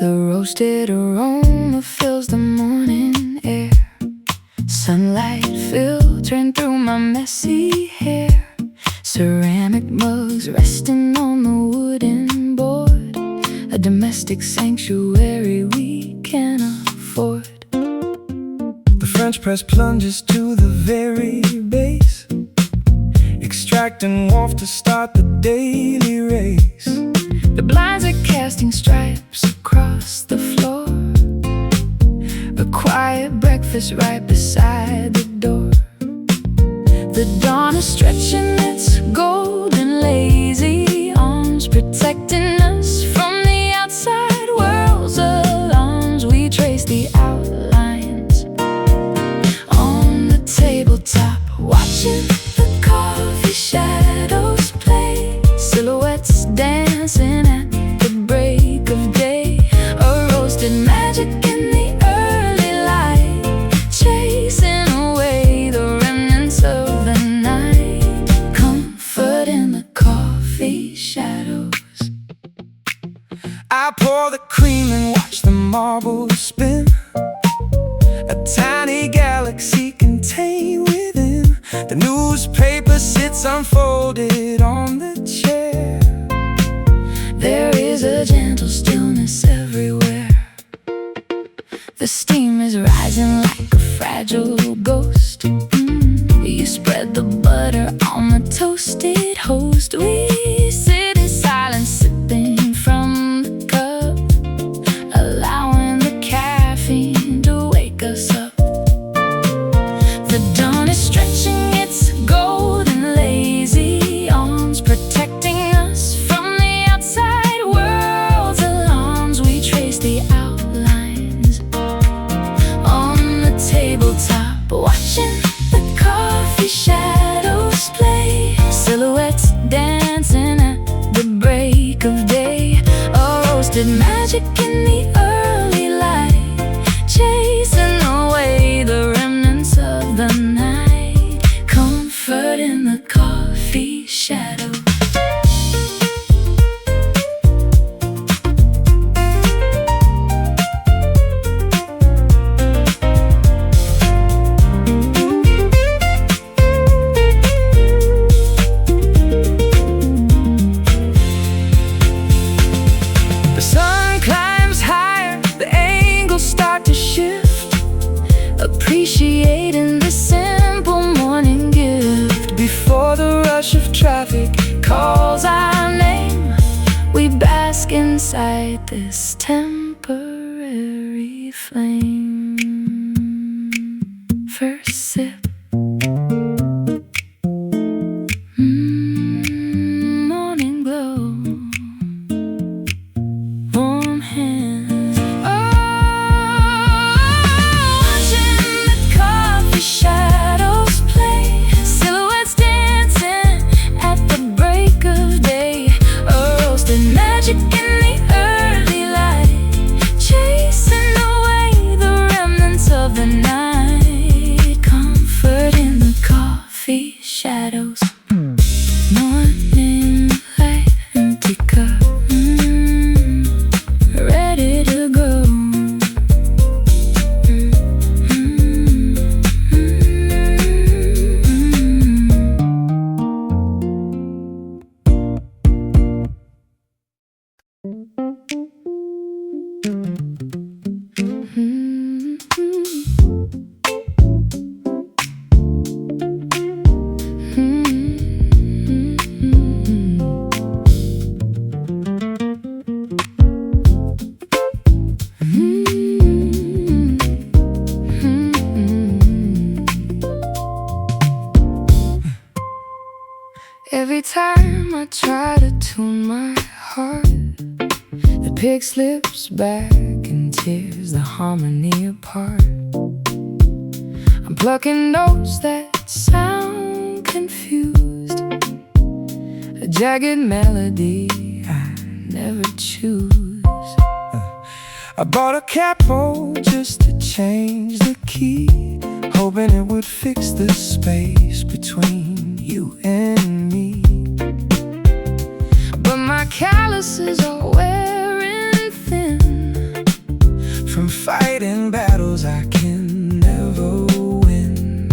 Roasted aroma fills the morning air, sunlight filtering through my messy hair. Ceramic mugs resting on the wooden board, a domestic sanctuary we can afford. The French press plunges to the very base, extracting warmth to start the daily race. The blinds are casting stripes across the floor, a quiet breakfast right beside the door. The dawn is stretching its golden lazy arms, protecting us from the outside world's alarms. We trace the outlines on the tabletop, watching the coffee shadows play, silhouettes dancing at the break of day. A roasted magic in the early light, chasing away the remnants of the night. Comfort in the coffee shadows. I pour the cream and watch the marbles spin, a tiny galaxy contained within. The newspaper sits unfolded on the chair. There is a gentle stillness everywhere. The steam is rising like a fragile ghost. You spread the butter on the toasted host. We sit in silence, sipping from the cup, allowing the caffeine to wake us up. The dawn is stretching its golden lazy arms, protecting us from the outside world's alarms. We trace the outlines on the tabletop, watching the coffee shadows play, silhouettes dancing at the break of day. A roasted magic in the early light, chasing away the remnants of the night. Comfort in the coffee shadows. The sun climbs higher, the angles start to shift, appreciating the simple morning gift. Before the rush of traffic calls our name, we bask inside this temporary flame. First sip, morning glow, warm hands. Watching the coffee shadows play, silhouettes dancing at the break of day. A roasted magic in the early light, chasing away the remnants of the night. Comfort in the coffee shadows. Morning light, empty cup, ready to go. Every time I try to tune my heart, the pig slips back and tears the harmony apart. I'm plucking notes that sound confused, jagged melody I never choose. I bought a capo just to change the key, hoping it would fix the space between you and me. But my calluses are wearing thin from fighting battles I can never win.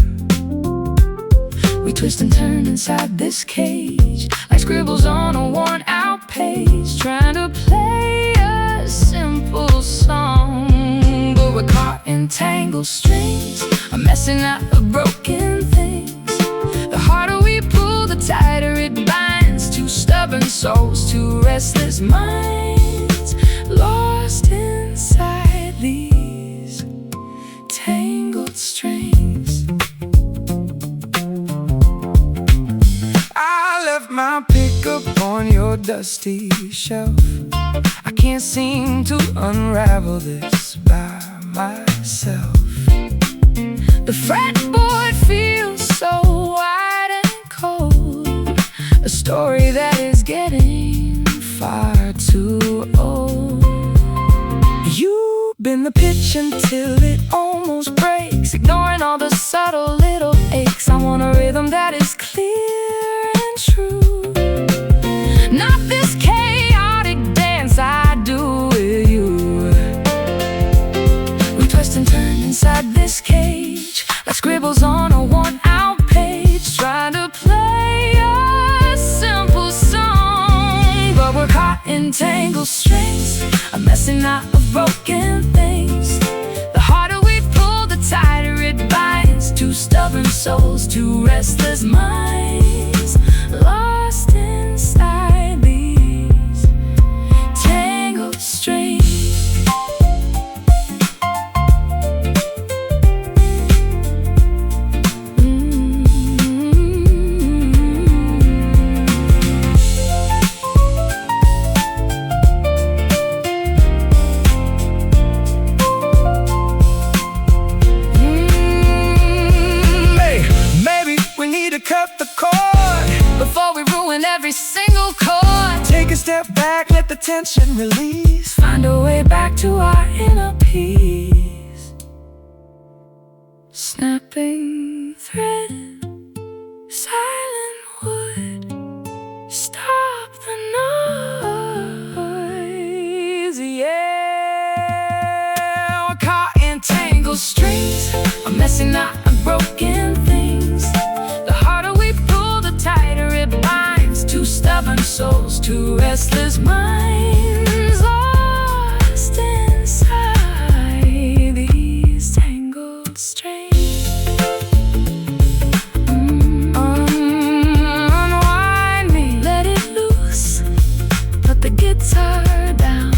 We twist and turn inside this cage like scribbles on a worn-out page, trying to play a simple song. But we're caught in tangled strings, I'm messing up broken things. The harder we pull, the tighter it binds. Two stubborn souls, two restless minds, lost inside these tangled strings. I left my pickup on your dusty shelf. I can't seem to unravel this by myself. The fretboard feels so wide and cold, a story that is getting far too old. You've been the pitch until it almost breaks, Ignoring all the subtle little aches. I want a rhythm that is clear and true, not this chaotic dance I do with you. We twist and turn inside this cage like scribbles on a worn-out page, trying to play a simple song. But we're caught in tangled strings, a messing up of broken things. The harder we pull, the tighter it binds. Two stubborn souls, two restless minds, lost inside these tangled strings. Cut the cord before we ruin every single chord. Take a step back, let the tension release. Find a way back to our inner peace. Snapping thread, silent wood, stop the noise. Yeah, We're caught in tangled strings, I'm messing up broken things. Two stubborn souls, two restless minds, lost inside these tangled strings. Unwind me, let it loose, put the guitar down.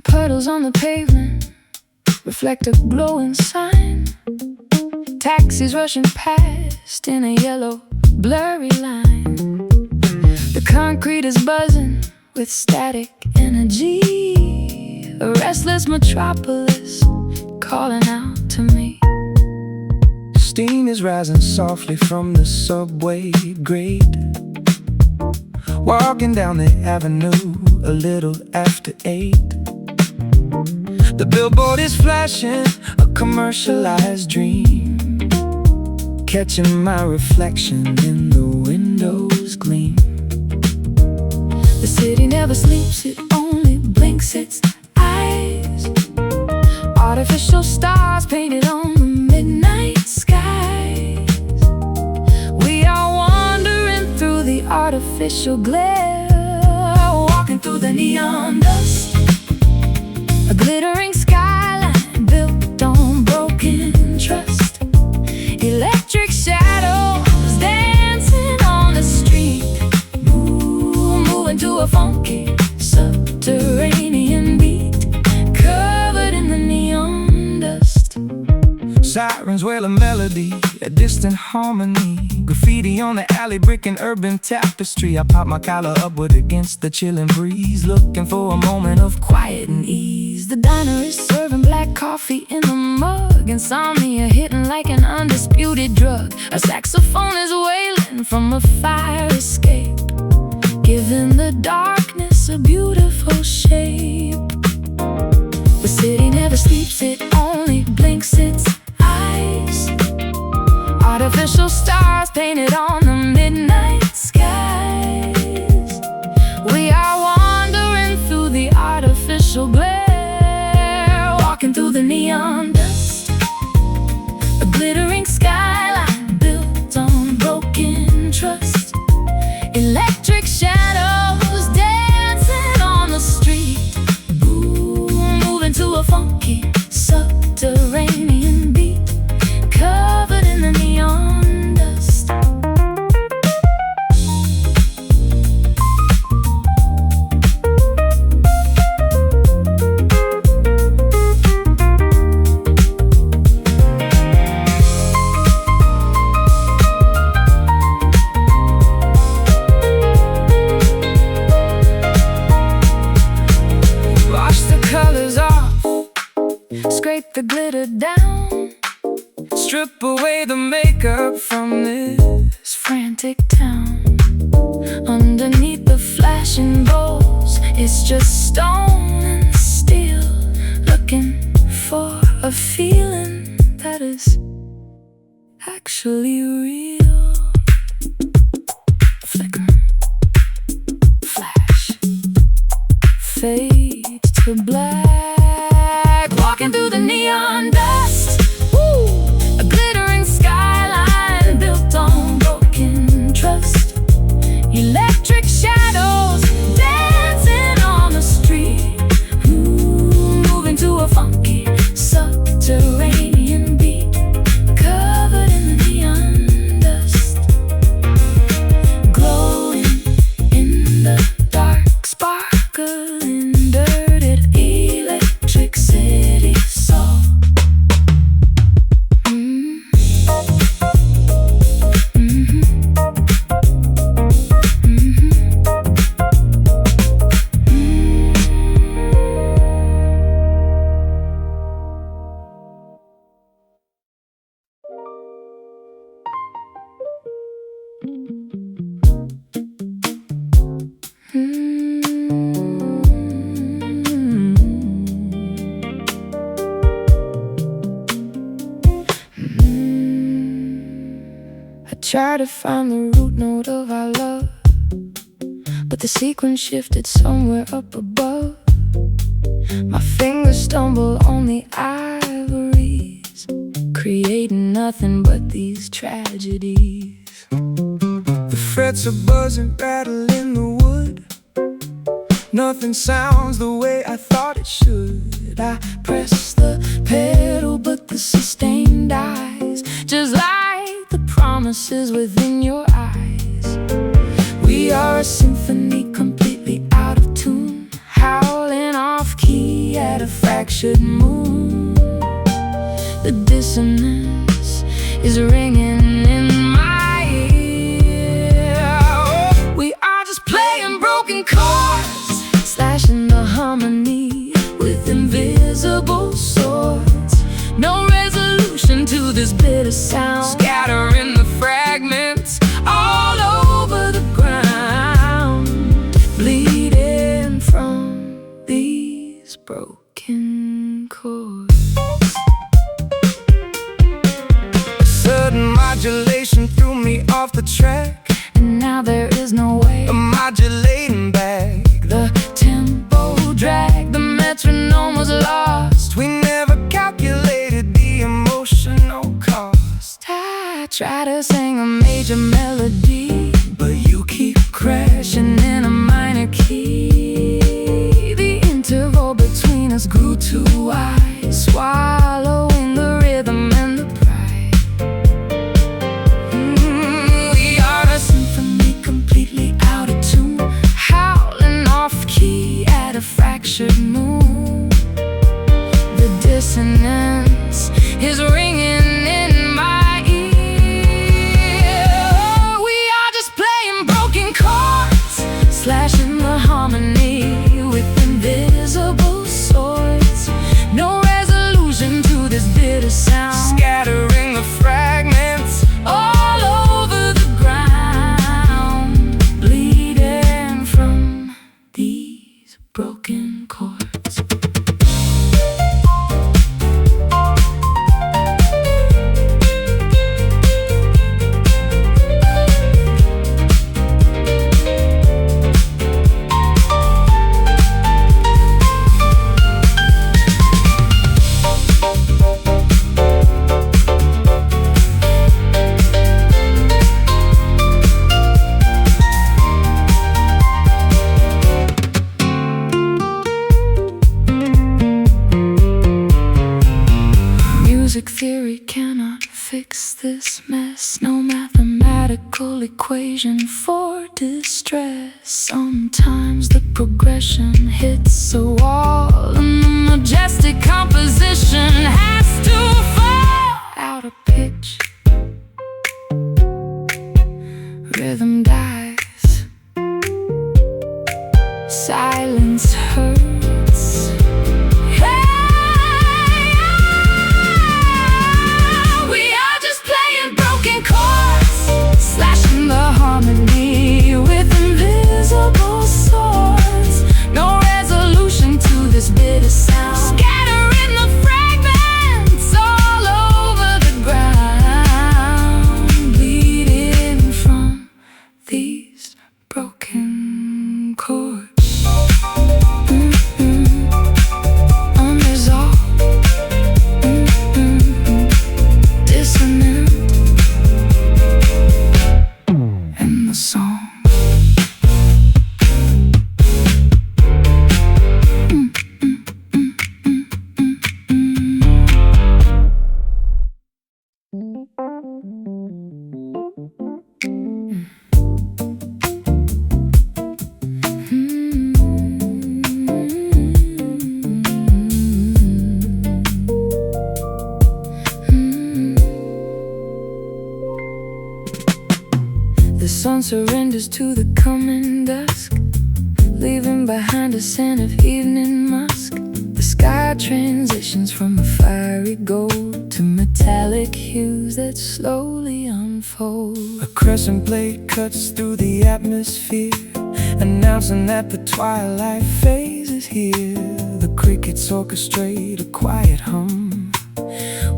Puddles on the pavement reflect a glowing sign. Taxis rushing past in a yellow, blurry line. The concrete is buzzing with static energy, a restless metropolis calling out to me. Steam is rising softly from the subway grate, walking down the avenue a little after 8. The billboard is flashing a commercialized dream, catching my reflection in the window's gleam. The city never sleeps, it only blinks its eyes. Artificial stars painted on the midnight skies. We are wandering through the artificial glare, walking through the neon dust, A glittering skyline built on broken trust. Electric shadows dancing on the street, moving to a funky subterranean beat, covered in the neon dust. Sirens wail a melody, a distant harmony. Graffiti on the alley, brick and urban tapestry. I pop my collar upward against the chilling breeze, looking for a moment of quiet and ease. The diner is serving black coffee in the mug, insomnia hitting like an undisputed drug. A saxophone is wailing from a fire escape, giving the darkness a beautiful shape. The city never sleeps, it only blinks its eyes. Artificial stars painted on the midnight skies. We are wandering through the artificial glare, walking through the neon dust. A glittering skyline built on broken trust. Electric shadows dancing on the street, moving to a funky subterranean beat, covered in the neon dust. Wash the colors off, Scrape the glitter down, strip away the makeup from this frantic town. Underneath the flashing bowls, it's just stone and steel, looking for a feeling that is actually real. Flicker, flash, fade to black, walking through the neon dust. Woo! A glittering skyline built on broken trust. Electric shadows dancing on the street, moving to a funky subterranean beat, covered in the neon dust. Glowing in the dark, sparkling dirted electric city soul. I try to find the root note of our love, but the sequence shifted somewhere up above. My fingers stumble on the ivories, creating nothing but these tragedies. The frets are buzzing, rattling the wood. Nothing sounds the way I thought it should. I press the pedal, but the sustain dies, just like the promises within your eyes. We are a symphony completely out of tune, howling off key at a fractured moon. The dissonance is ringing in my ear. We are just playing broken chords, slashing the harmony with invisible swords. No resolution to this bitter sound, Scattering the fragments all over the ground, bleeding from these broken chords. Sudden modulation threw me off the track, And now there is no way, a modulating back. the tempo dragged, the metronome was lost. We never calculated the emotional cost. I try to sing a major melody, But you keep crashing in a minor key. The interval between us grew too two eyes, swallowing the rhythm and the pride. We are a symphony completely out of tune, howling off key at a fractured moon. The dissonance is ringing in my ear. We are just playing broken chords, slashing the harmony with invisible swords. No resolution to this bitter sound, Scattering the fragments all over the ground, bleeding from these broken chords. Music theory cannot fix this mess. No mathematical equation for distress. Sometimes the progression hits a wall, and the majestic composition has to fall out of pitch. Rhythm dies, silence hurts. Slashing the harmony with invisible swords. No resolution to this bitter sound, scattering the fragments all over the ground, bleeding from these broken chords. Unresolved, dissonant in the song. The sun surrenders to the coming dusk, leaving behind a scent of evening musk. The sky transitions from a fiery gold to metallic hues that slowly unfold. A crescent blade cuts through the atmosphere, announcing that the twilight phase is here. The crickets orchestrate a quiet hum,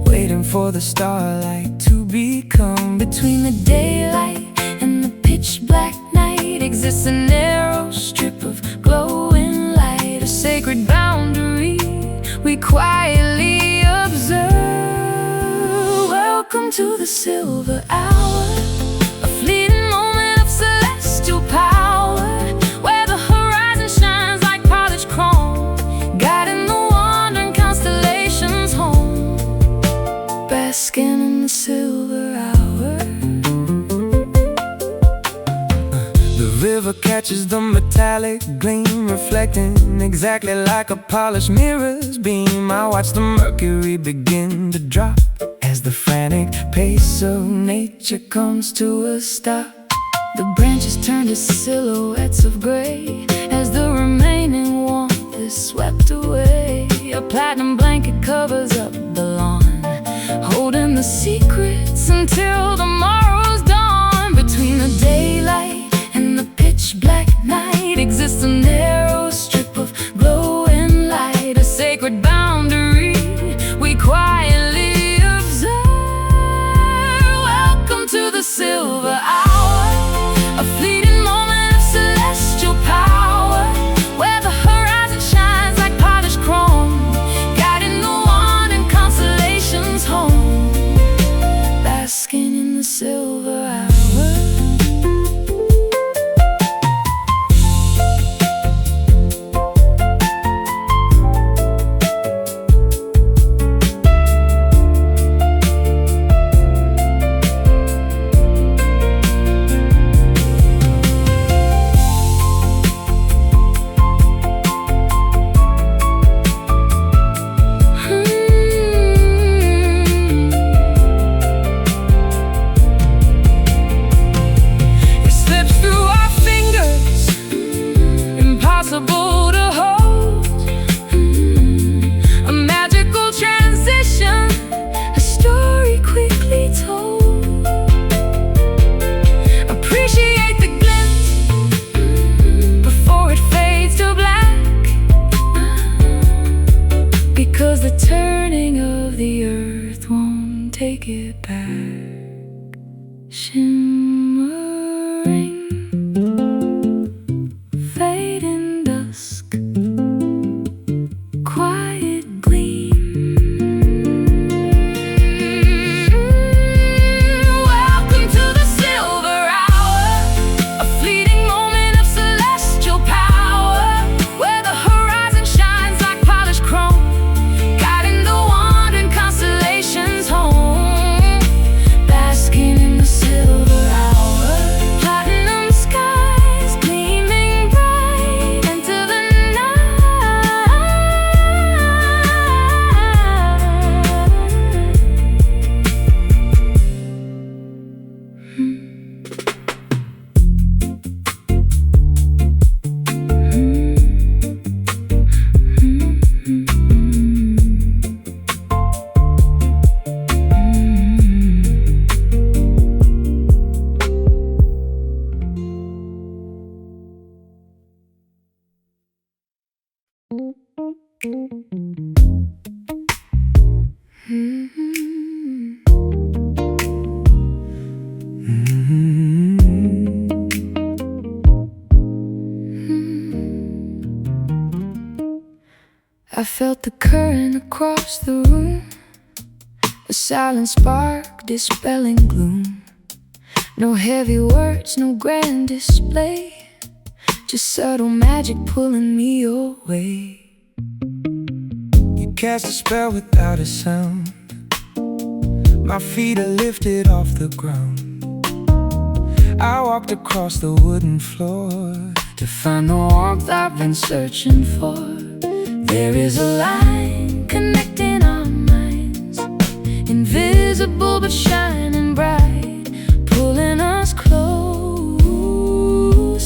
waiting for the starlight to become. Between the daylight and the pitch black night exists a narrow strip of glowing light, a sacred boundary we quietly observe. Welcome to the silver hour, a fleeting moment of celestial power, where the horizon shines like polished chrome, guiding the wandering constellations home, basking in the silver hour. The river catches the metallic gleam, reflecting exactly like a polished mirror's beam. I watch the mercury begin to drop as the frantic pace of nature comes to a stop. The branches turn to silhouettes of gray as the remaining warmth is swept away. A platinum blanket covers up the lawn, holding the secrets until the morrow's dawn. Between the daylight and the pitch black night exists a narrow strip of glowing light, a sacred boundary we quietly observe. Welcome to the silver hour, a fleeting moment of celestial power, where the horizon shines like polished chrome, guiding the wandering constellations home, basking in the silver hour. take it back. Shimmering, fading dusk, quiet gleam. Welcome to the silver hour, a fleeting moment of celestial power, where the horizon shines like polished chrome, guiding the wandering constellations home. Basking in the silver hour, platinum skies gleaming bright into the I felt the current across the room, a silent spark dispelling gloom. No heavy words, no grand display, just subtle magic pulling me away. You cast a spell without a sound. My feet are lifted off the ground. I walked across the wooden floor To find the warmth I've been searching for. There is a line connecting our minds, invisible but shining bright, pulling us close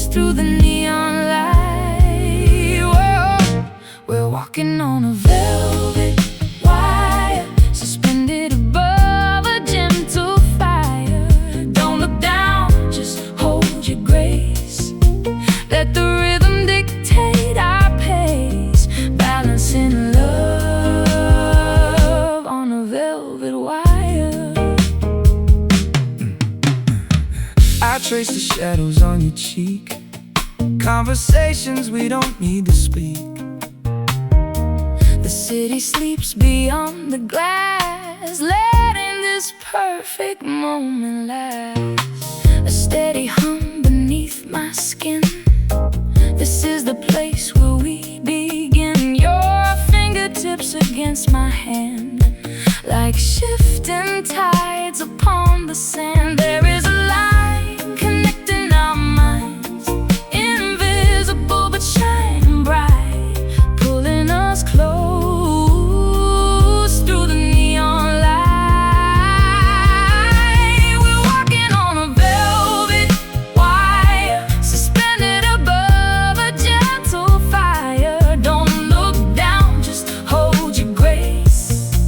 through the neon light. Whoa, we're walking on a velvet wire, suspended above a gentle fire. Don't look down, just hold your grace. Let the rhythm dictate our pace, balancing love on a velvet wire. I trace the shadows on your cheek, conversations we don't need to speak. The city sleeps beyond the glass, letting this perfect moment last. A steady hum beneath my skin. This is the place where we begin. Your fingertips against my hand, like shifting tides upon the sand. There is a line connecting our minds, invisible but shining bright, pulling us close through the neon light. We're walking on a velvet wire, suspended above a gentle fire. Don't look down, just hold your grace.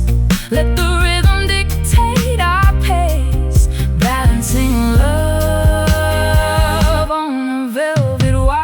Let the rhythm dictate our pace, balancing love on a velvet wire.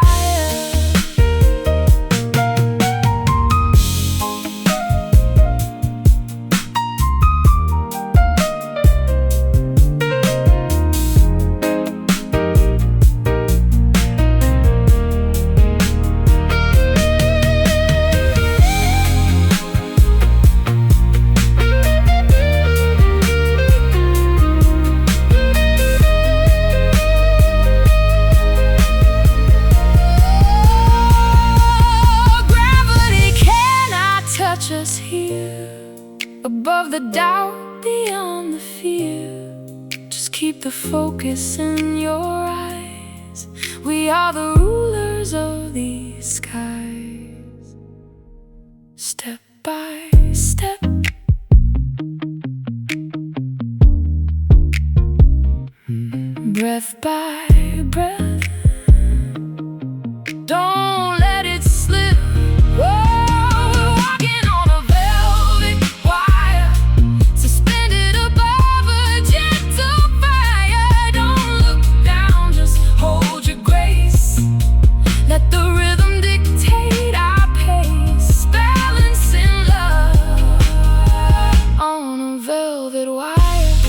Gravity cannot touch us here, above the doubt, beyond the fear. Just keep the focus in your eyes. We are the rulers of these skies. Step by step, breath by breath. Don't let it slip. Whoa, we're walking on a velvet wire, suspended above a gentle fire. Don't look down, just hold your grace. Let the rhythm dictate our pace, balancing love on a velvet wire.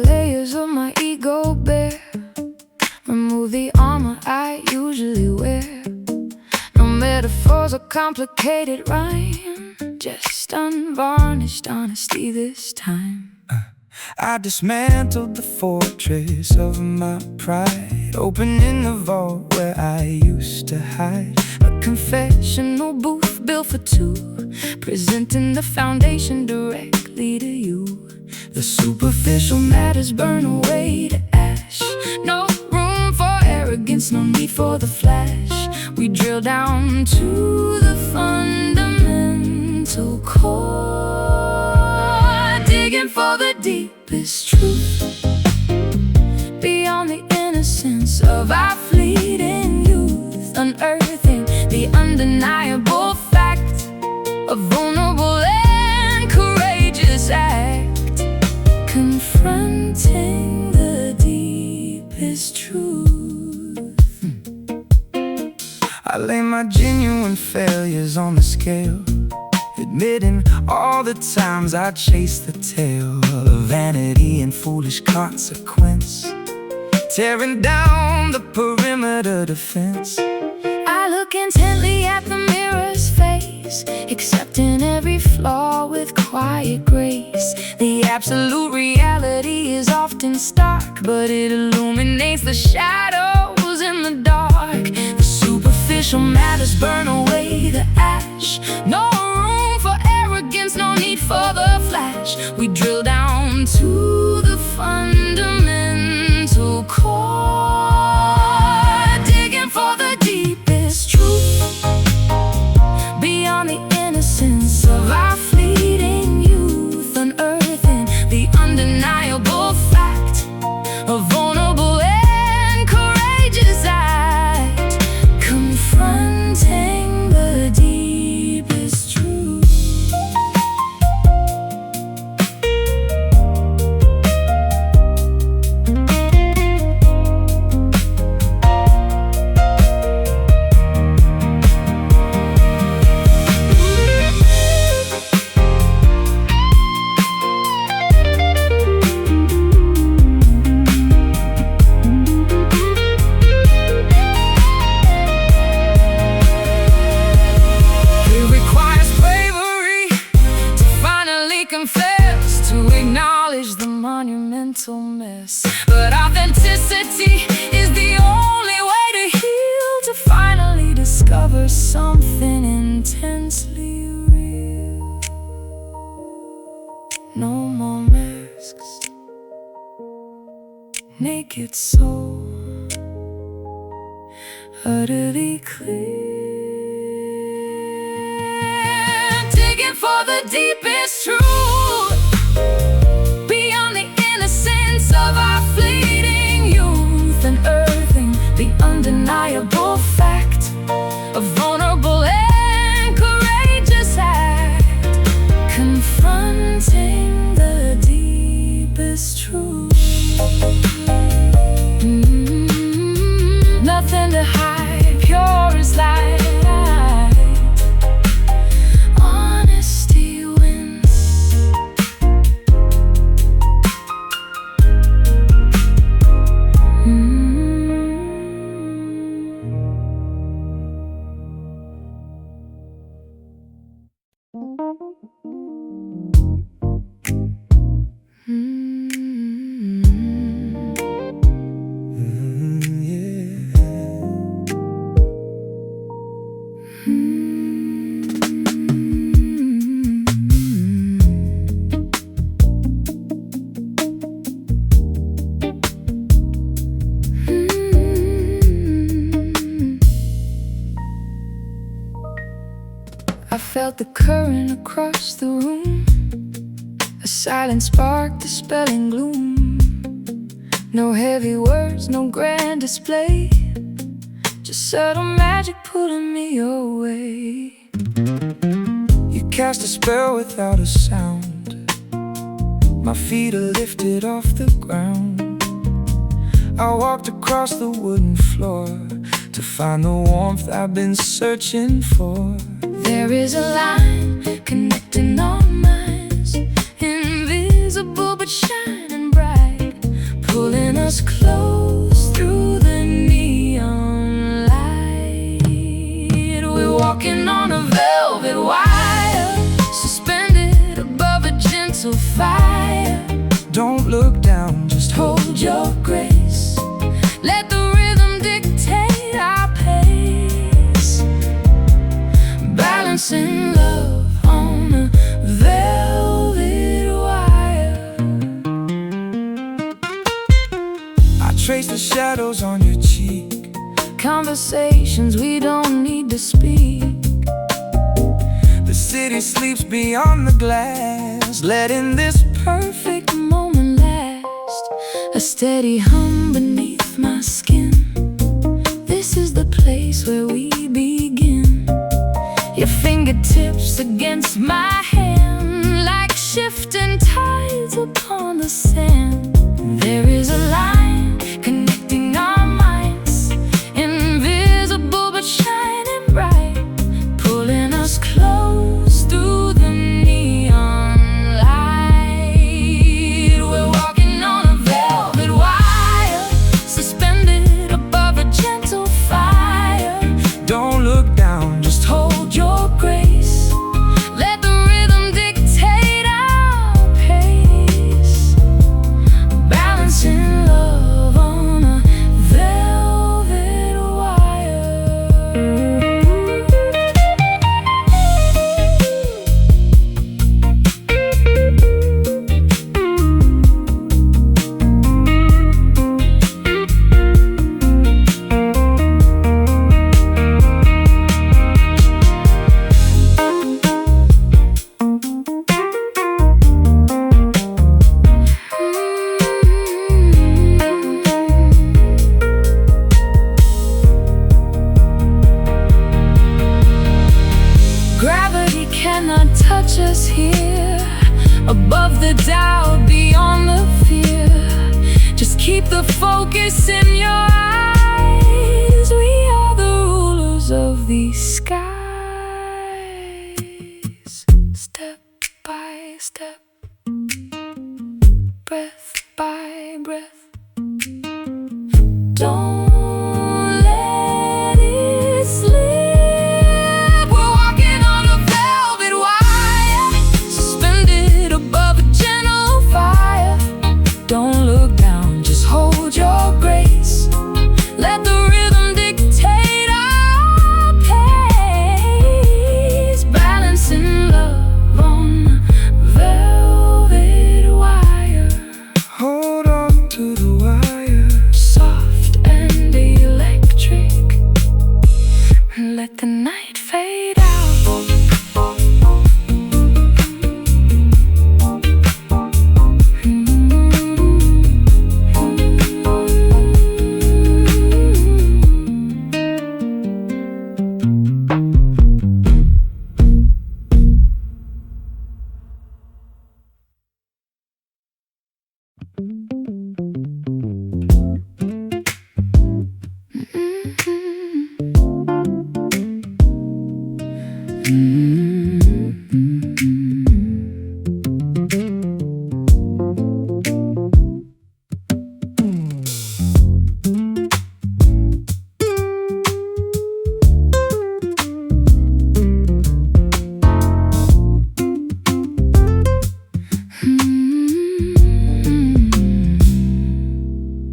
layers of my ego bare. Remove the armor I usually wear. No metaphors or complicated rhyme, just unvarnished honesty this time. I dismantled the fortress of my pride, opening the vault where I used to hide. A confessional booth built for two, presenting the foundation directly to you. The superficial Matters burn away to ash. No room for arrogance, no need for the flash. We drill down to the fundamental core, digging for the deepest truth, beyond the innocence of our fleeting youth. Unearthing the undeniable fact, a vulnerable and courageous act, confronting the deepest truth. I lay my genuine failures on the scale, admitting all the times I chased the tail of vanity and foolish consequence, tearing down the perimeter defense. I look intently at the mirror's face, accepting every flaw with quiet grace. The absolute reality is often stark, but it illuminates the shadows in the dark. The superficial matters burn away the ash. No room for arrogance, no need for the flash. We drill down to the fundamental core, digging for the deepest truth, beyond the innocence of our fleeting youth. Unearthing the undeniable fact, a vulnerable and courageous act, confronting the deepest truth. It requires bravery to finally confess, to acknowledge the monumental mess. But authenticity is the only way to heal, to finally discover something intensely real. No more masks, naked soul, utterly clear, digging for the deepest truth, beyond the innocence of our fleeting youth. Unearthing the undeniable fact, a vulnerable and courageous act, confronting the deepest truth. Nothing to hide, pure as light. Honesty wins. I felt the current across the room, a silent spark dispelling gloom. No heavy words, no grand display, just subtle magic pulling me away. You cast a spell without a sound, my feet are lifted off the ground. I walked across the wooden floor to find the warmth I've been searching for. There is a line connecting our minds, invisible but shining bright. us close through the neon light. We're walking on a velvet wire, suspended above a gentle fire. Don't look down, just Hold your grace, let the rhythm dictate our pace. Balancing love on a velvet wire. I trace the shadows on your cheek, Conversations we don't need to speak. the city sleeps beyond the glass, letting this Perfect moment last. A steady hum beneath my skin. This is the place where we begin. Your fingertips against my hand, like shifting tides upon the sand. There is a line connecting our minds, invisible but shining bright, pulling us close through the neon light. We're walking on a velvet wire, suspended above a gentle fire. don't look down, just Hold your grace, let the rhythm dictate our pace. Balancing love on a velvet wire. Gravity cannot touch us here, above the doubt, beyond the fear. Just keep the focus in your eyes. We are the rulers of these skies. Step by step, breath by breath. Don't let it slip. We're walking on a velvet wire, suspended above a gentle fire. Don't look down, just hold your grace. Let the rhythm dictate our pace. Balancing love on a velvet wire. hold on to the wire. Soft and electric, let the night fade out.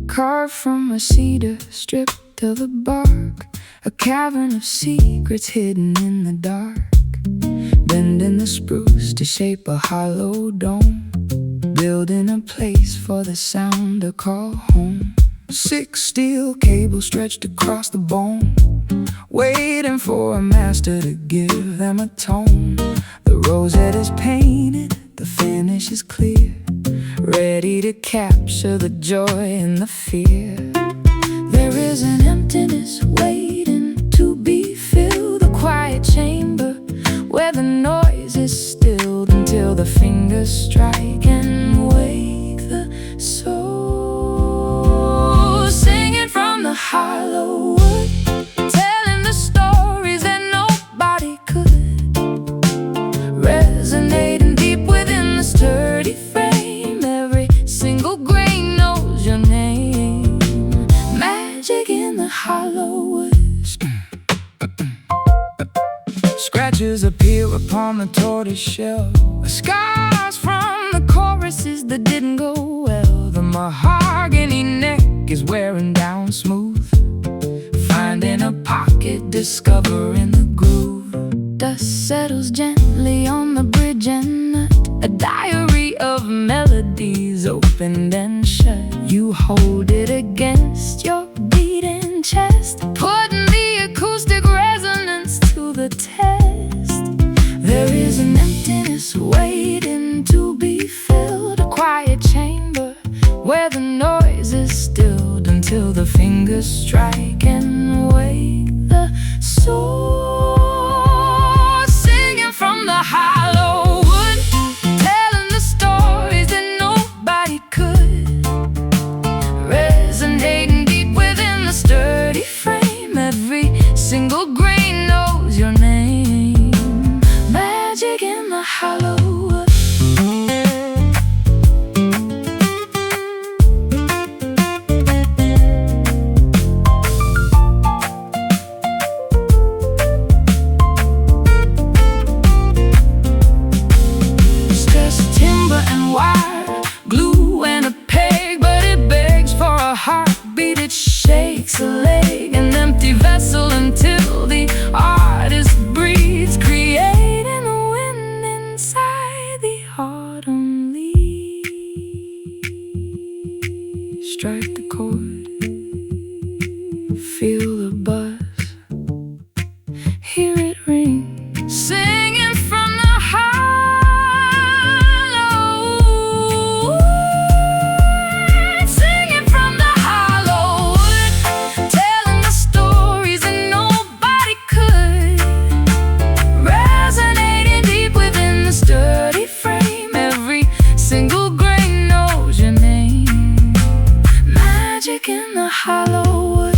Carved from a cedar, stripped of the bark, a cavern of secrets hidden in the dark. Bending the spruce to shape a hollow dome, building a place for the sound to call home. 6 steel cables stretched across the bone, waiting for a master to give them a tone. The rosette is painted, the finish is clear, ready to capture the joy and the fear. There is an emptiness waiting to be filled, a quiet chamber where the noise is stilled until the fingers strike and wake the soul. Singing from the hollow wood, telling the stories that nobody could, resonating deep within the sturdy frame. Every single grain knows your name. hollow. Scratches appear upon the tortoise shell, Scars from the choruses that didn't go well. the mahogany neck is wearing down smooth. Finding a pocket, discovering the groove. Dust settles gently on the bridge and a diary of melodies opened and shut. You hold it against your beating chest, putting the acoustic resonance to the test. There is an emptiness waiting to be filled, a quiet chamber where the noise is stilled until the fingers strike and wake the soul. Singing from the hollow wood, telling the stories that nobody could, resonating deep within the sturdy frame. Every single grain knows your name. Magic in the hollow wood. Heartbeat, it shakes a leg, an empty vessel until the artist breathes, creating a wind inside the autumn leaves. Strike the chord, feel the buzz, hear it ring, singing from the in the hollow wood.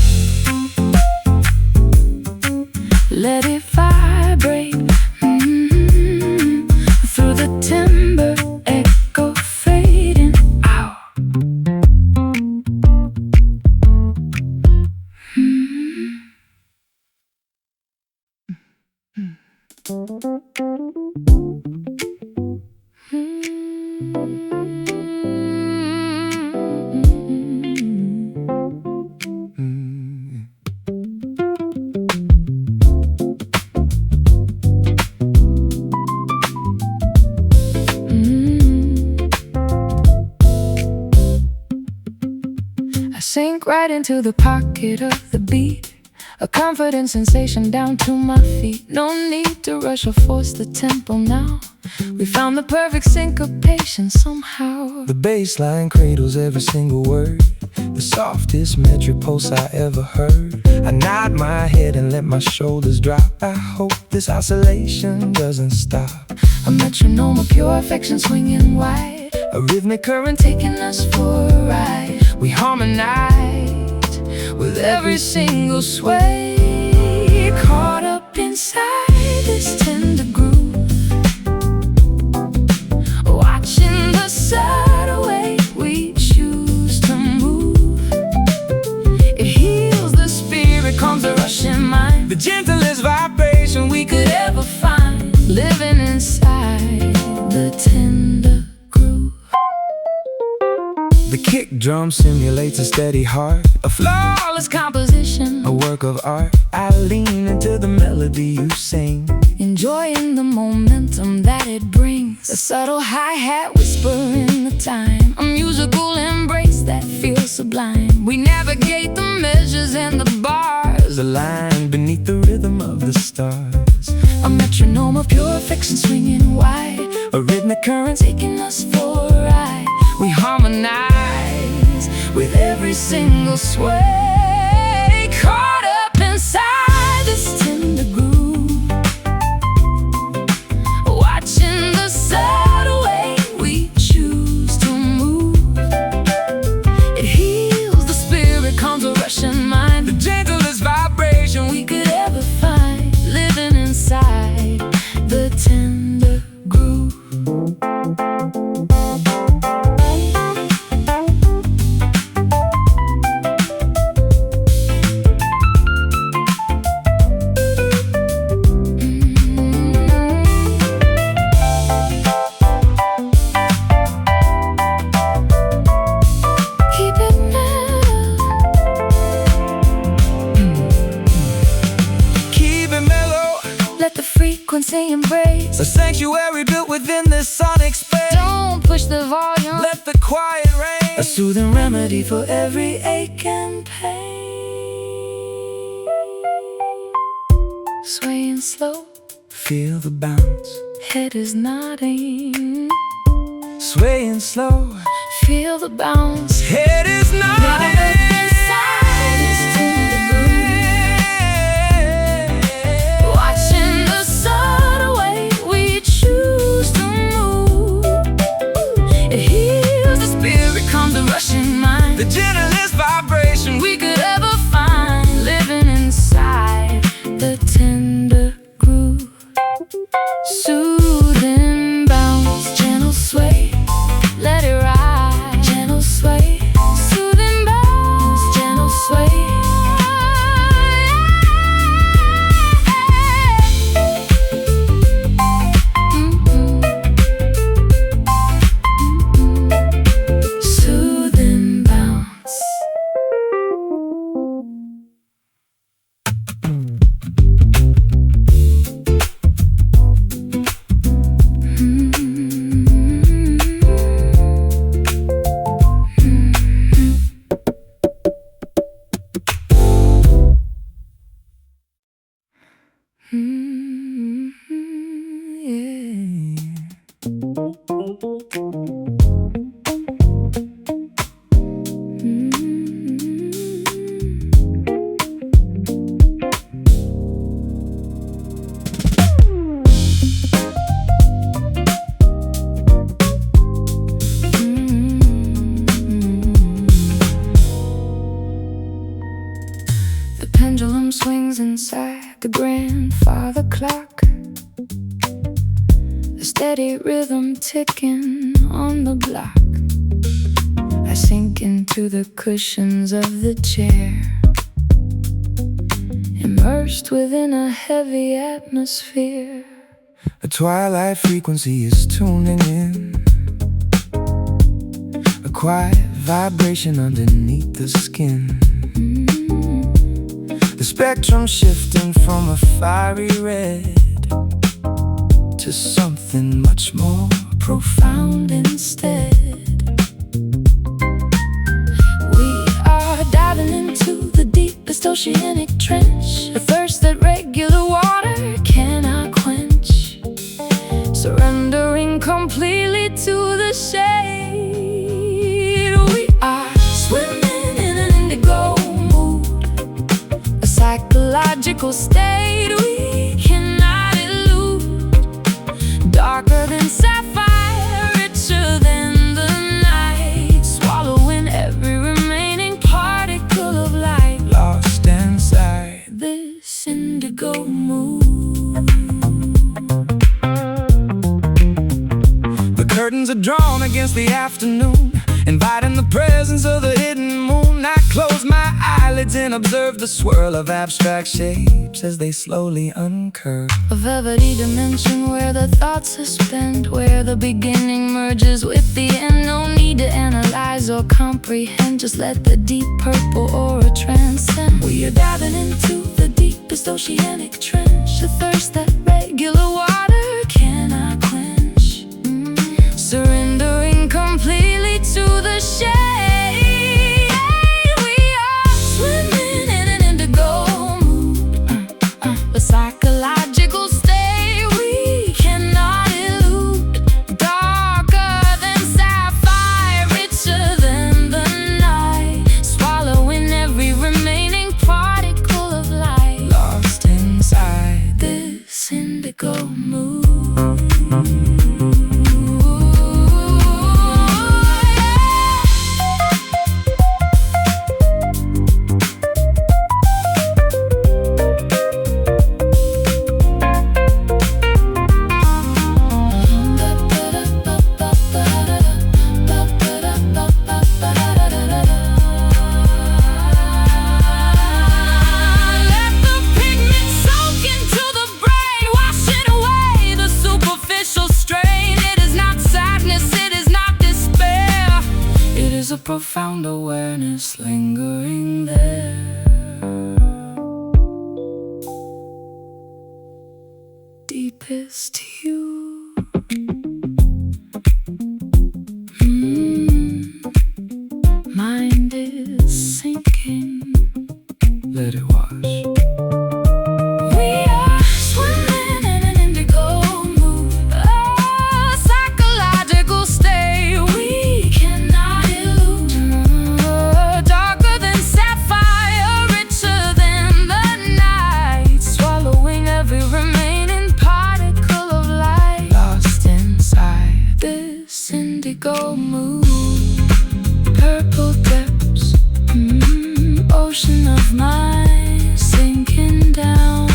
Let it vibrate through the timber, echo fading out. Sink right into the pocket of the beat, a confident sensation down to my feet. No need to rush or force the tempo now. We found the perfect syncopation somehow. The bass line cradles every single word, the softest metric pulse I ever heard. I nod my head and let my shoulders drop. I hope this oscillation doesn't stop. A metronome of pure affection swinging wide, a rhythmic current taking us for a ride. We harmonize with every single sway, caught up inside this tender groove, watching the subtle way we choose to move. It heals the spirit, calms the rushing mind, the gentlest vibration we could ever find, living inside the tender groove. The kick drum simulates a steady heart, a flawless composition, a work of art. I lean into the melody you sing, enjoying the momentum that it brings, a subtle hi-hat whisper in the time, a musical embrace that feels sublime. We navigate the measures and the bars, aligned beneath the rhythm of the stars. A metronome of pure affection swinging wide, a rhythmic current taking us for a ride. We harmonize with every single sway, caught up inside this tender groove, watching the subtle way we choose to move. It heals the spirit, calms a rushing mind, the gentlest vibration we could ever find, living inside the tender groove. frequency embrace, a sanctuary built within this sonic space. Don't push the volume, let the quiet reign, a soothing remedy for every ache and pain. Swaying slow, feel the bounce, head is nodding. Swaying slow, feel the bounce, head is nodding. Inside is tender groove, watching the subtle way we choose to move. It heals the spirit, calms the rushing mind, the gentlest vibration we could ever find, living inside the tender groove. Soothing bounce, gentle sway, let it ride, gentle sway, soothing bounce, gentle sway. Soothing bounce. The pendulum swings inside the grandfather clock, a steady rhythm ticking on the block. I sink into the cushions of the chair, immersed within a heavy atmosphere. A twilight frequency is tuning in, a quiet vibration underneath the skin. The spectrum shifting from a fiery red to something much more Profound instead. We are diving into the deepest oceanic trench, a thirst that regular water cannot quench. Surrendering completely to the shade, we are swimming in an indigo mood, a psychological state we cannot elude. Darker than sapphire, richer than the night, swallowing every remaining particle of light, lost inside this indigo mood. The curtains are drawn against the afternoon, inviting the presence of the hidden moon. I close my eyelids and observe the swirl of abstract shapes as they slowly uncurve. A velvety dimension where the thoughts are spent, where the beginning merges with the end. No need to analyze or comprehend, just let the deep purple aura transcend. We are diving into the deepest oceanic trench, a thirst that regular water cannot quench. Surrendering completely to the shade, we are swimming in an indigo mood, a psychological state we cannot elude. Darker than sapphire, richer than the night, swallowing every remaining particle of light, Lost inside this indigo mood. Profound awareness lingering there, deep this to you. Mind is sinking. Let it wash. We are swimming in an indigo mood, a psychological state we cannot elude. Darker than sapphire, richer than the night, swallowing every remaining particle of light. Lost inside this indigo mood. Purple depths, ocean of mine sinking down.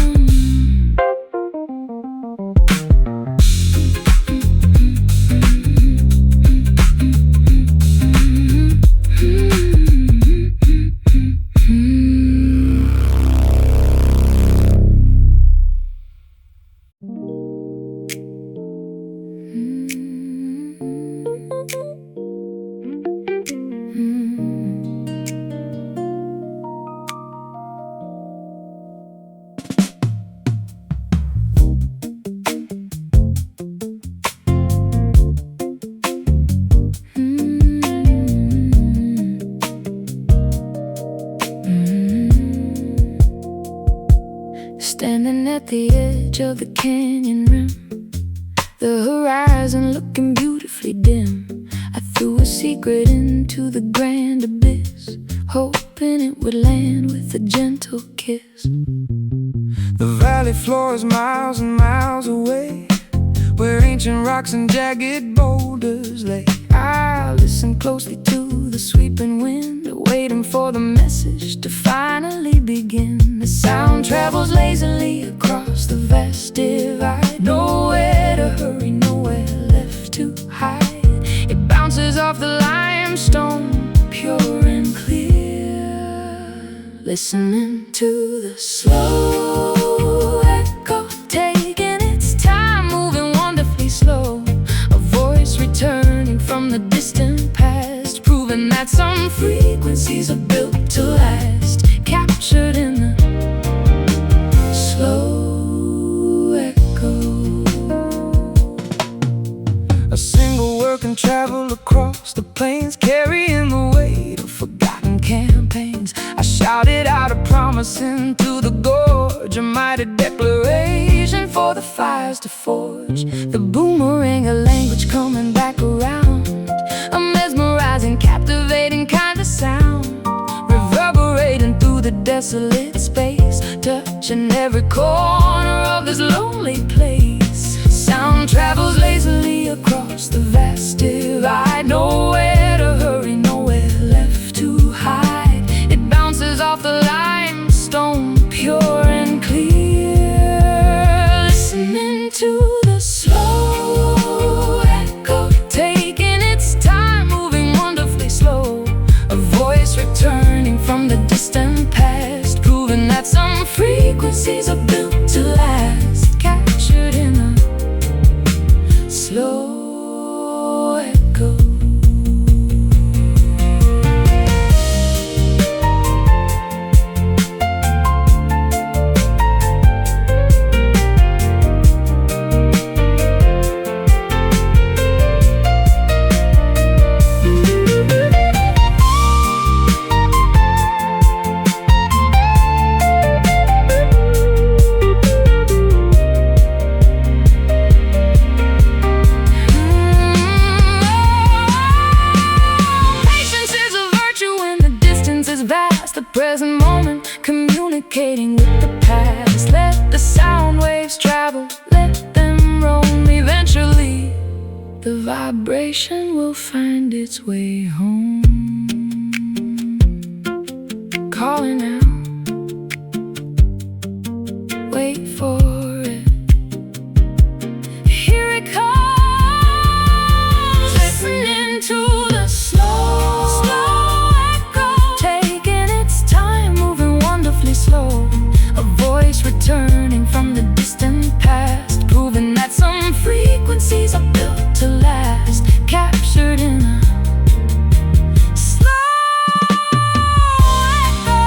Standing at the edge of the canyon rim, the horizon looking beautifully dim. I threw a secret into the grand abyss, hoping it would land with a gentle kiss. The valley floor is miles and miles away, where ancient rocks and jagged boulders lay. I listen closely to the sweeping wind, waiting for the message to finally begin. The sound travels lazily across the vast divide, nowhere to hurry, nowhere left to hide. It bounces off the limestone, pure and clear. Listening to the slow echo, taking its time, moving wonderfully slow. A voice returning from the distant past, proving that some frequencies are built to last. Captured in the slow echo. A single word can travel across the plains, carrying the weight of forgotten campaigns. I shouted out a promise into the gorge, a mighty declaration for the fires to forge. The boomerang, a language coming back around, a mesmerizing, captivating kind of sound, reverberating through the desolate space, touching every corner of this lonely place. Sound travels lazily across the vast divide, nowhere to hurry, nowhere left to hide. It bounces off the limestone, pure and clear. Listening to the slow echo, taking its time, moving wonderfully slow. A voice returning from the distant past, proving that some frequencies are built to last. Captured in a slow echo. The present moment, communicating with the past. Let the sound waves travel, let them roam. Eventually, the vibration will find its way home. Calling out, wait for it. Here it comes, listening to the slow echo, taking its time, moving wonderfully slow. A voice returning from the distant past, proving that some frequencies are built to last. Captured in a slow echo.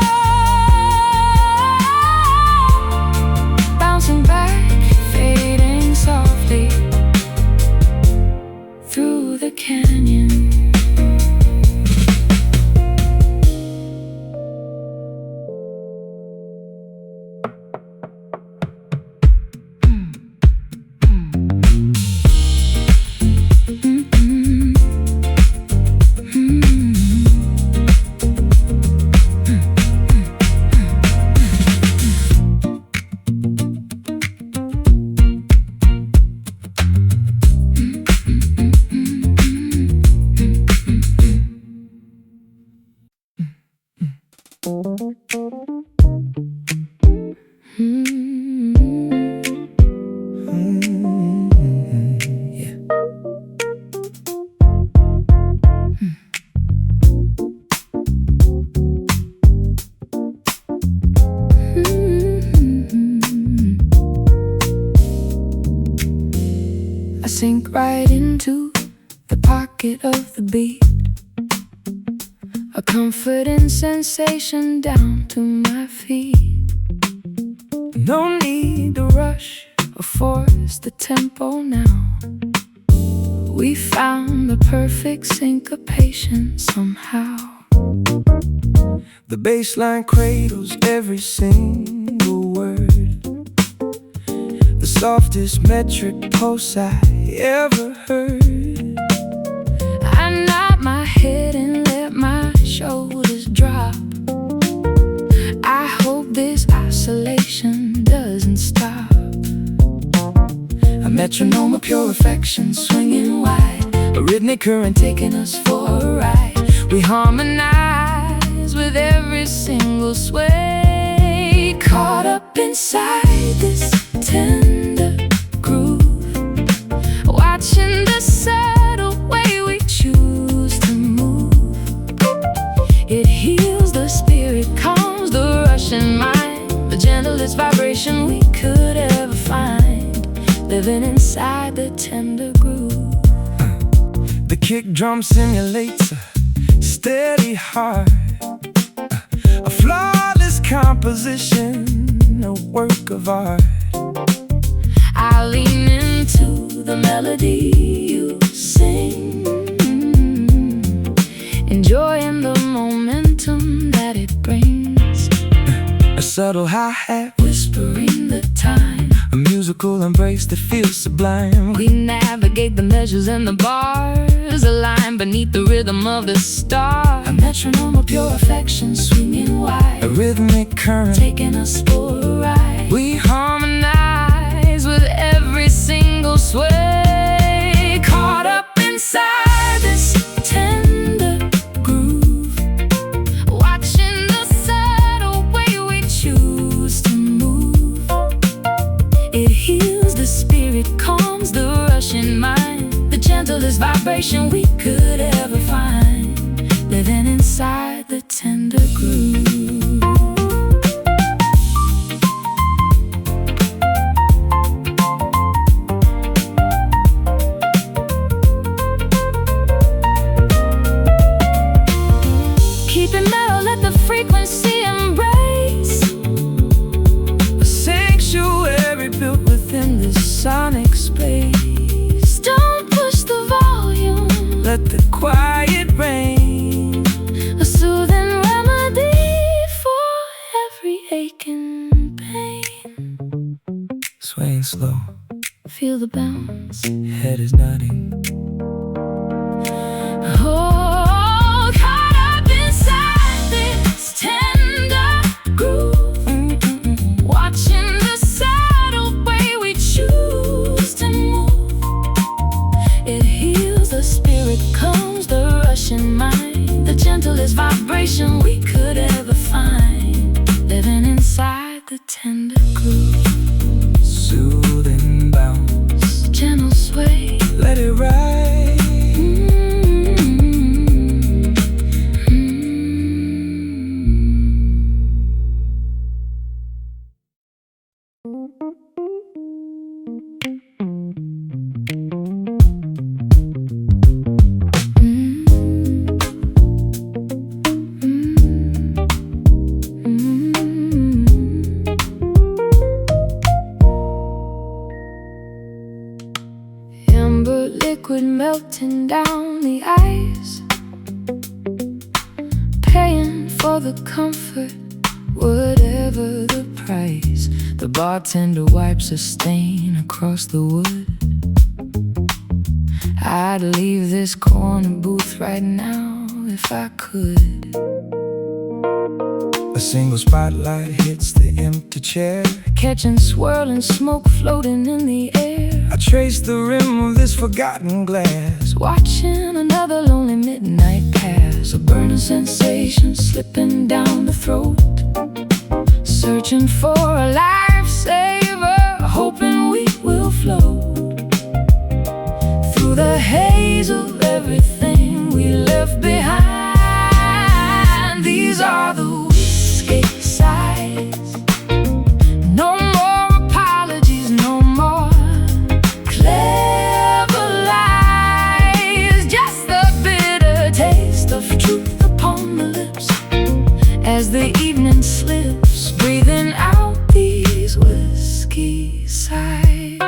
Yeah. I sink right into the pocket of the beat, a comforting sensation down to my feet. No need to rush or force the tempo now. We found the perfect syncopation somehow. The bass line cradles every single word, the softest metric pulse I ever heard. I nod my head and let my shoulders drop. I hope this isolation doesn't stop. A metronome of pure affection swinging wide, a rhythmic current taking us for a ride. We harmonize with every single sway, caught up inside this tender groove, watching the subtle way we choose to move. It heals the spirit, calms the rushing mind, the gentlest vibration we could ever find, living inside the tender groove. The kick drum simulates a steady heart, a flawless composition, a work of art. I lean into the melody you sing, enjoying the momentum that it brings. A subtle hi-hat Whispering the time, a musical embrace that feels sublime. we navigate the measures and the bars, align beneath the rhythm of the star. A metronome of pure affection swinging wide, A rhythmic current taking us for a ride. we harmonize with every single sway, Caught up inside this tender groove, watching the subtle way we choose to move. It heals the spirit, calms the rushing mind, the gentlest vibration we could ever find, living inside the tender groove. Keep it mellow, let the frequency embrace a sanctuary built within this sonic space. Don't push the volume, Let the quiet reign, a soothing remedy for every ache and pain. swaying slow, Feel the bounce. head is nodding. Oh, caught up inside this tender groove, watching the subtle way we choose to move. It heals the spirit, calms the rushing mind, the gentlest vibration we could ever find, living inside the tender groove. Soothing bounce, Gentle sway, let it ride. Amber liquid melting down the ice, paying for the comfort, whatever the price. The bartender wipes a stain across the wood. I'd leave this corner booth right now if I could. A single spotlight hits the empty chair, Catching swirling smoke floating in the air, I trace the rim of this forgotten glass. watching another lonely midnight pass, a burning sensation slipping down the throat. the whiskey sighs. No more apologies, no more clever lies. Just the bitter taste of truth upon the lips as the evening slips, breathing out these whiskey sighs.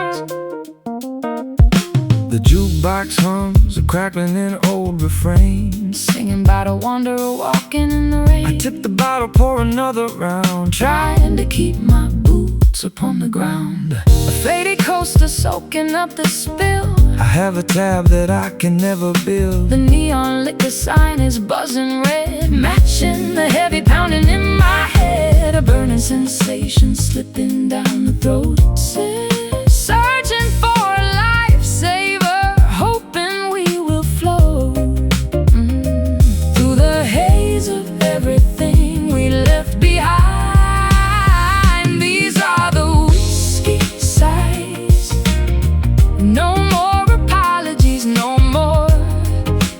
The jukebox hums, a crackling in old refrains, singing about a wanderer walking in the rain. I tip the bottle, pour another round, trying to keep my boots upon the ground. A faded coaster soaking up the spill. I have a tab that I can never build. The neon liquor sign is buzzing red, matching the heavy pounding in my head. A burning sensation slipping down the throat, searching for a lifesaver, hoping we will float through the haze of everything we left behind. These are the whiskey sighs. No more apologies, no more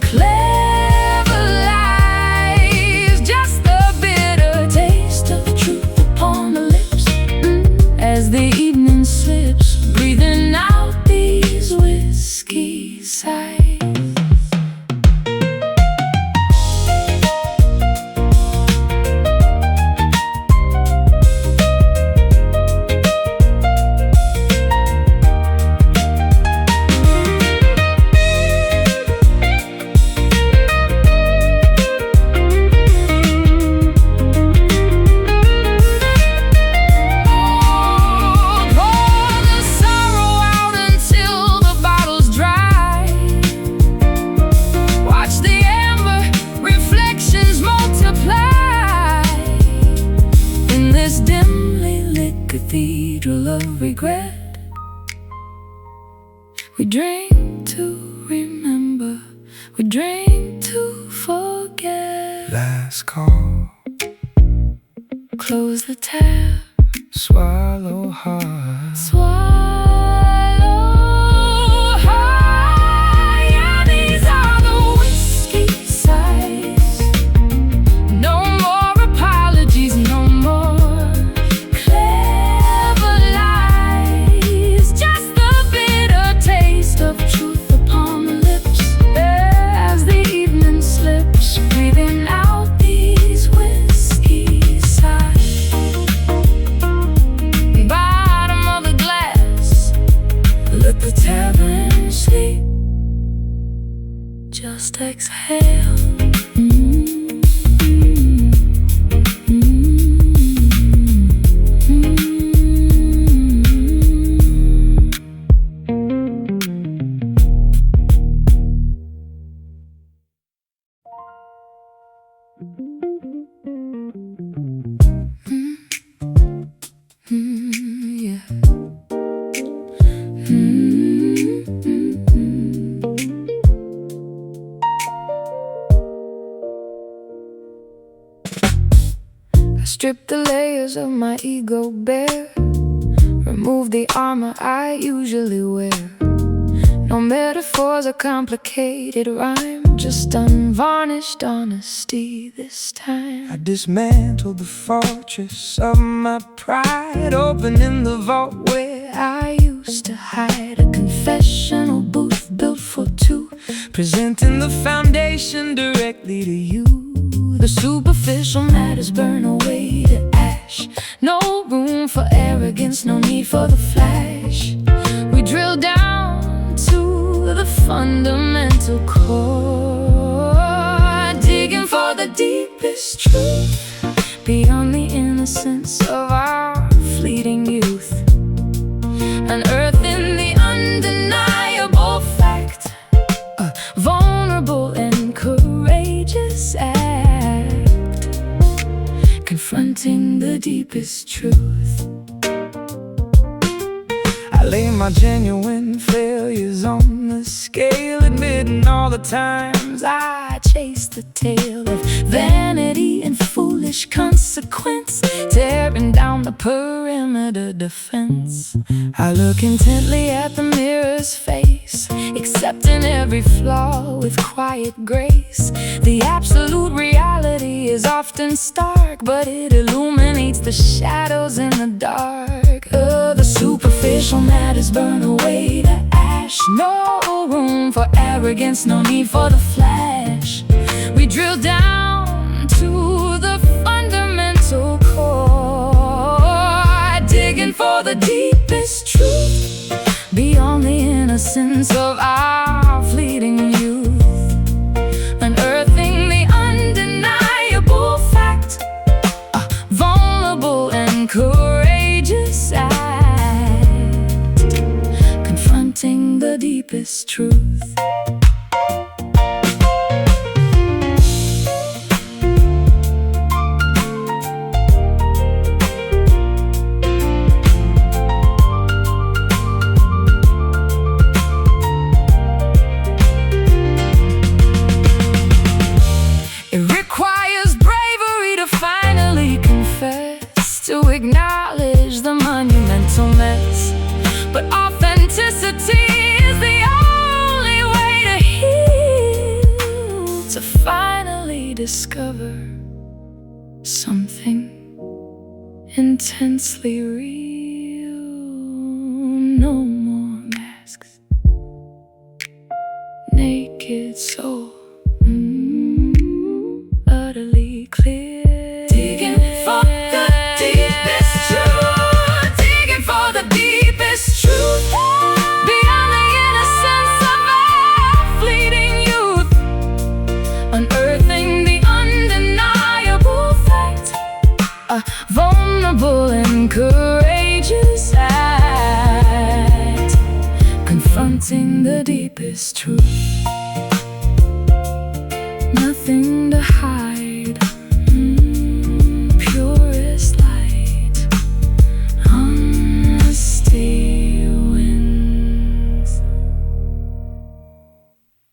clever lies. Just the bitter taste of truth upon the lips as the evening slips, breathing out these whiskey sighs. Cathedral of regret, we drink to remember, we drink to forget. Last call, close the tab, swallow hard, swallow hard. Yeah, these are the whiskey sighs. No more apologies, no more of truth upon the lips as the evening slips, breathing out these whiskey sighs. Bottom of the glass, let the tavern sleep. Just exhale. Strip the layers of my ego bare, remove the armor I usually wear. No metaphors or complicated rhyme, just unvarnished honesty this time. I dismantled the fortress of my pride, opening the vault where I used to hide. A confessional booth built for two, presenting the foundation directly to you. The superficial matters burn away to ash. No room for arrogance, no need for the flash. We drill down to the fundamental core, digging for the deepest truth beyond the innocence of our fleeting youth. Unearthing the undeniable fact, a vulnerable and courageous act, confronting the deepest truth. I lay my genuine failures on the scale, admitting all the times I chased the tail of vanity and foolish consequence, tearing down the perimeter defense. I look intently at the mirror's face, accepting every flaw with quiet grace. The absolute reality is often stark, but it illuminates the shadows in the dark. The superficial matters burn away to ash. No room for arrogance, no need for the flash. We drill down to the fundamental core, digging for the deepest truth beyond the innocence of our fleeting youth, unearthing the undeniable fact, a vulnerable and courageous act, confronting the deepest truth. To acknowledge the monumental mess, but authenticity is the only way to heal, to finally discover something intensely real. No more masks, naked soul, utterly clear. Digging for the deepest truth, digging for the deepest truth, beyond the innocence of our fleeting youth, unearthing the undeniable fact, a vulnerable and courageous act, confronting the deepest truth. Nothing